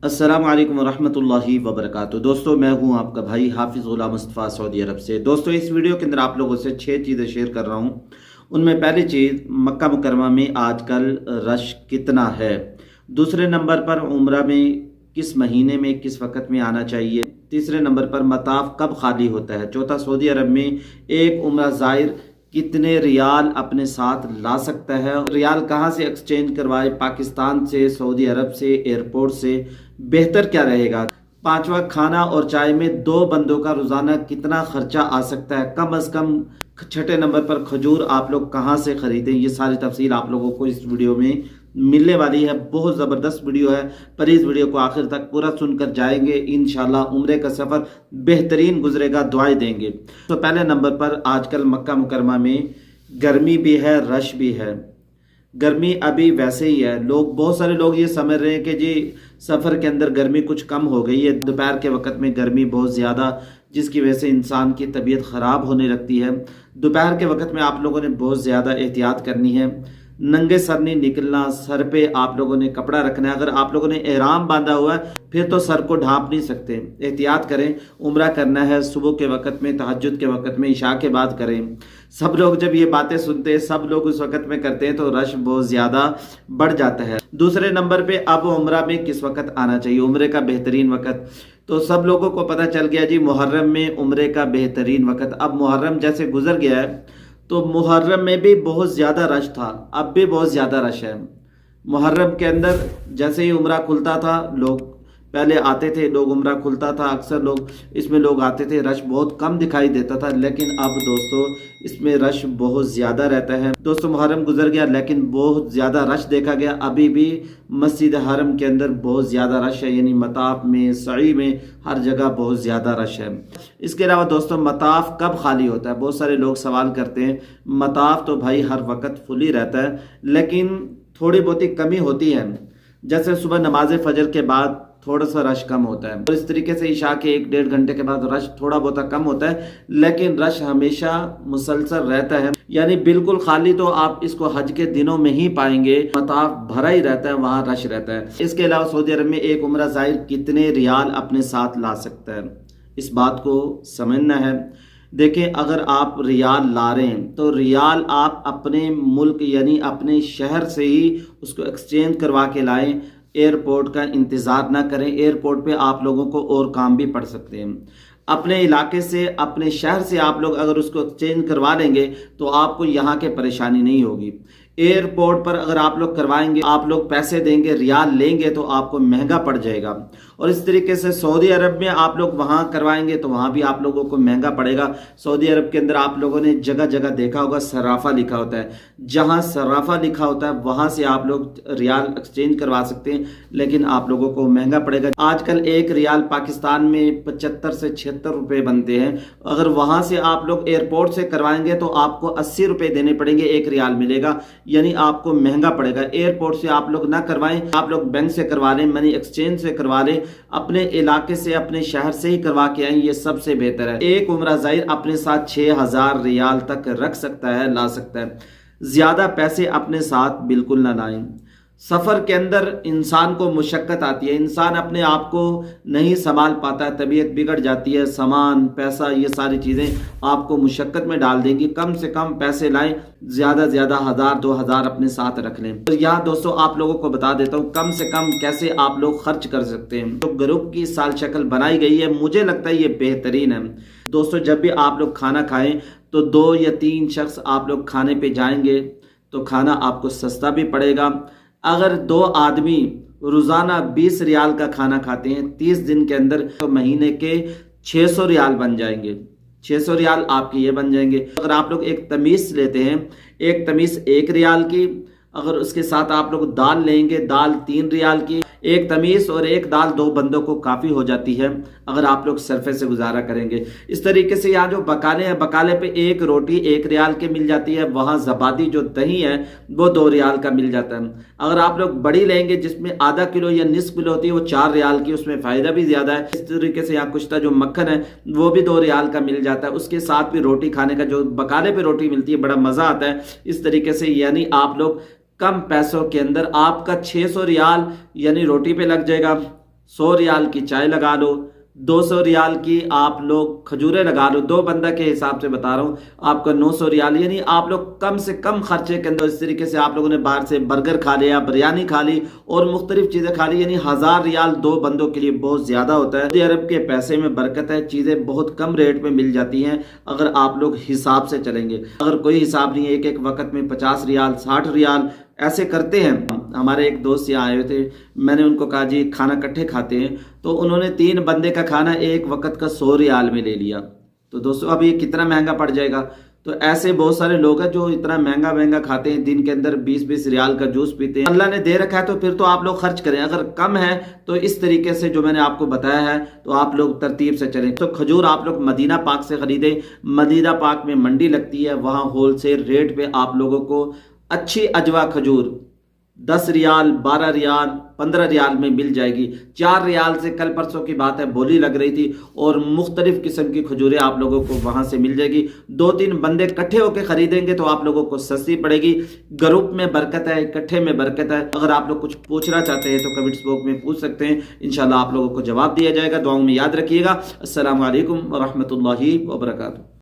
अस्सलाम वालेकुम वरहमतुल्लाहि वबरकातुहू। दोस्तों, मैं हूं आपका भाई हाफिज़ गुलाम मुस्तफ़ा सऊदी अरब से। दोस्तों, इस वीडियो के अंदर आप लोगों से 6 चीज़ें शेयर कर रहा हूं। उनमें पहली चीज़, मक्का मुकरमा में आजकल रश कितना है। दूसरे नंबर पर, उम्रा में किस महीने में किस वक्त में आना चाहिए। तीसरे नंबर पर, मताफ कब खाली होता है। चौथा, सऊदी अरब में एक उम्रा ज़ायर कितने रियाल अपने साथ ला सकता है। रियाल कहाँ से एक्सचेंज करवाए, पाकिस्तान से, सऊदी अरब से, एयरपोर्ट से, बेहतर क्या रहेगा। पांचवा, खाना और चाय में 2 बंदों का रोजाना कितना खर्चा आ सकता है कम अज कम। छठे नंबर पर, खजूर आप लोग कहाँ से खरीदें। ये सारी तफसील आप लोगों को इस वीडियो में मिलने वाली है। बहुत ज़बरदस्त वीडियो है, पर इस वीडियो को आखिर तक पूरा सुनकर जाएंगे, इंशाल्लाह उम्रे का सफ़र बेहतरीन गुजरेगा। दुआएं देंगे। तो पहले नंबर पर, आजकल मक्का मुकरमा में गर्मी भी है, रश भी है। गर्मी अभी वैसे ही है। बहुत सारे लोग ये समझ रहे हैं कि जी सफ़र के अंदर गर्मी कुछ कम हो गई है। दोपहर के वक्त में गर्मी बहुत ज़्यादा, जिसकी वजह से इंसान की तबीयत ख़राब होने लगती है। दोपहर के वक्त में आप लोगों ने बहुत ज़्यादा एहतियात करनी है। नंगे सर नहीं निकलना, सर पे आप लोगों ने कपड़ा रखना है। अगर आप लोगों ने एहराम बांधा हुआ है फिर तो सर को ढांप नहीं सकते। एहतियात करें। उम्रा करना है सुबह के वक्त में, तहज्जुद के वक्त में, इशा के बाद करें। सब लोग जब ये बातें सुनते हैं, सब लोग उस वक्त में करते हैं, तो रश बहुत ज़्यादा बढ़ जाता है। दूसरे नंबर पे, अब उम्रा में किस वक्त आना चाहिए, उम्रे का बेहतरीन वक्त। तो सब लोगों को पता चल गया जी मुहर्रम में उम्रे का बेहतरीन वक्त। अब मुहर्रम जैसे गुजर गया है तो मुहर्रम में भी बहुत ज़्यादा रश था, अब भी बहुत ज़्यादा रश है। मुहर्रम के अंदर जैसे ही उम्रा खुलता था, लोग पहले आते थे, लोग उम्रा खुलता था, अक्सर लोग इसमें लोग आते थे, रश बहुत कम दिखाई देता था। लेकिन अब दोस्तों इसमें रश बहुत ज़्यादा रहता है। दोस्तों, मुहर्रम गुजर गया लेकिन बहुत ज़्यादा रश देखा गया। अभी भी मस्जिद हरम के अंदर बहुत ज़्यादा रश है, यानी मताफ में, सई में, हर जगह बहुत ज़्यादा रश है। इसके अलावा दोस्तों, मताफ कब खाली होता है। बहुत सारे लोग सवाल करते हैं। मताफ तो भाई हर वक्त फुल ही रहता है, लेकिन थोड़ी बहुत ही कमी होती है। जैसे सुबह नमाज फजर के बाद थोड़ा सा रश कम होता है, और इस तरीके से इशा के 1-1.5 घंटे के बाद रश थोड़ा बहुत कम होता है, लेकिन रश हमेशा मुसलसल रहता है। यानी बिल्कुल खाली तो आप इसको हज के दिनों में ही पाएंगे, मताफ भरा ही रहता है, वहाँ रश रहता है। इसके अलावा सऊदी अरब में एक उम्रा ज़ायर कितने रियाल अपने साथ ला सकता है, इस बात को समझना है। देखें, अगर आप रियाल ला रहे हैं तो रियाल आप अपने मुल्क यानी अपने शहर से ही उसको एक्सचेंज करवा के लाएं। एयरपोर्ट का इंतज़ार ना करें। एयरपोर्ट पे आप लोगों को और काम भी पड़ सकते हैं। अपने इलाके से, अपने शहर से आप लोग अगर उसको एक्सचेंज करवा लेंगे तो आपको यहाँ के परेशानी नहीं होगी। एयरपोर्ट पर अगर आप लोग करवाएंगे, आप लोग पैसे देंगे, रियाल लेंगे, तो आपको महंगा पड़ जाएगा। और इस तरीके से सऊदी अरब में आप लोग वहाँ करवाएंगे तो वहाँ भी आप लोगों को महंगा पड़ेगा। सऊदी अरब के अंदर आप लोगों ने जगह जगह देखा होगा सराफा लिखा होता है। जहाँ सराफा लिखा होता है वहाँ से आप लोग रियाल एक्सचेंज करवा सकते हैं, लेकिन आप लोगों को महंगा पड़ेगा। आजकल एक रियाल पाकिस्तान में 75 से 76 रुपये बनते हैं। अगर वहाँ से आप लोग एयरपोर्ट से करवाएंगे तो आपको 80 रुपये देने पड़ेंगे, 1 रियाल मिलेगा, यानी आपको महंगा पड़ेगा। एयरपोर्ट से आप लोग ना करवाएं, आप लोग बैंक से करवा लें, मनी एक्सचेंज से करवा लें, अपने इलाके से, अपने शहर से ही करवा के आएं, ये सबसे बेहतर है। एक उम्रा ज़ायर अपने साथ 6000 रियाल तक रख सकता है, ला सकता है। ज़्यादा पैसे अपने साथ बिल्कुल ना लाएं। सफ़र के अंदर इंसान को मुशक्क़त आती है, इंसान अपने आप को नहीं संभाल पाता है, तबीयत बिगड़ जाती है, सामान, पैसा, ये सारी चीज़ें आपको मुशक्क़त में डाल देंगी। कम से कम पैसे लाएं, ज़्यादा से ज़्यादा 1000-2000 अपने साथ रख लें। तो यहाँ दोस्तों आप लोगों को बता देता हूँ कम से कम कैसे आप लोग खर्च कर सकते हैं। तो ग्रुप की साल शक्ल बनाई गई है, मुझे लगता है ये बेहतरीन है। दोस्तों, जब भी आप लोग खाना खाएँ तो 2 या 3 शख्स आप लोग खाने पर जाएंगे तो खाना आपको सस्ता भी पड़ेगा। अगर 2 आदमी रोज़ाना 20 रियाल का खाना खाते हैं 30 दिन के अंदर, तो महीने के 600 रियाल बन जाएंगे। 600 रियाल आपके ये बन जाएंगे। अगर आप लोग एक तमीज़ लेते हैं, एक तमीज़ 1 रियाल की, अगर उसके साथ आप लोग दाल लेंगे, दाल 3 रियाल की, एक तमीज़ और एक दाल 2 बंदों को काफ़ी हो जाती है अगर आप लोग सरफे से गुजारा करेंगे। इस तरीके से यहाँ जो बकाले हैं, बकाले पे 1 रोटी 1 रियाल के मिल जाती है, वहाँ ज़बादी जो दही है वो 2 रियाल का मिल जाता है। अगर आप लोग बड़ी लेंगे जिसमें आधा किलो या निस्फ किलो होती है, वो 4 रियाल की, उसमें फ़ायदा भी ज़्यादा है। इस तरीके से यहाँ कुश्ता जो मक्खन है वो भी 2 रियाल का मिल जाता है। उसके साथ भी रोटी खाने का, जो बकाले पे रोटी मिलती है, बड़ा मज़ा आता है। इस तरीके से यानी आप लोग कम पैसों के अंदर आपका 600 रियाल यानी रोटी पे लग जाएगा, 100 रियाल की चाय लगा लो, 200 रियाल की आप लोग खजूरें लगा लो। 2 बंदा के हिसाब से बता रहा हूँ, आपका 900 रियाल, यानी आप लोग कम से कम खर्चे के अंदर, इस तरीके से आप लोगों ने बाहर से बर्गर खा लिया, बिरयानी खा ली और मुख्तलिफ चीज़ें खा ली, यानी 1000 रियाल 2 बंदों के लिए बहुत ज़्यादा होता है। सऊदी अरब के पैसे में बरकत है, चीज़ें बहुत कम रेट में मिल जाती हैं अगर आप लोग हिसाब से चलेंगे। अगर कोई हिसाब नहीं है, एक एक वक्त में 50 रियाल 60 रियाल ऐसे करते हैं। हमारे एक दोस्त यहाँ आए हुए थे, मैंने उनको कहा जी खाना इकट्ठे खाते हैं, तो उन्होंने 3 बंदे का खाना एक वक्त का 100 रियाल में ले लिया। तो दोस्तों अब ये कितना महंगा पड़ जाएगा। तो ऐसे बहुत सारे लोग हैं जो इतना महंगा महंगा खाते हैं, दिन के अंदर 20-20 रियाल का जूस पीते हैं। अल्लाह ने दे रखा है तो फिर तो आप लोग खर्च करें, अगर कम है तो इस तरीके से जो मैंने आपको बताया है तो आप लोग तरतीब से चलें। तो खजूर आप लोग मदीना पाक से खरीदें, मदीना पाक में मंडी लगती है, वहाँ होलसेल रेट पे आप लोगों को अच्छी अजवा खजूर 10 रियाल 12 रियाल 15 रियाल में मिल जाएगी। 4 रियाल से कल परसों की बात है बोली लग रही थी, और मुख्तलिफ किस्म की खजूरें आप लोगों को वहाँ से मिल जाएगी। 2-3 बंदे इकट्ठे होकर खरीदेंगे तो आप लोगों को सस्ती पड़ेगी। ग्रुप में बरकत है, इकट्ठे में बरकत है। अगर आप लोग कुछ पूछना चाहते हैं तो कमेंट्स बॉक्स में पूछ सकते हैं, इंशाल्लाह आप लोगों को जवाब दिया जाएगा। दुआओं में याद रखिएगा। अस्सलामु अलैकुम व रहमतुल्लाहि व बरकातुहू।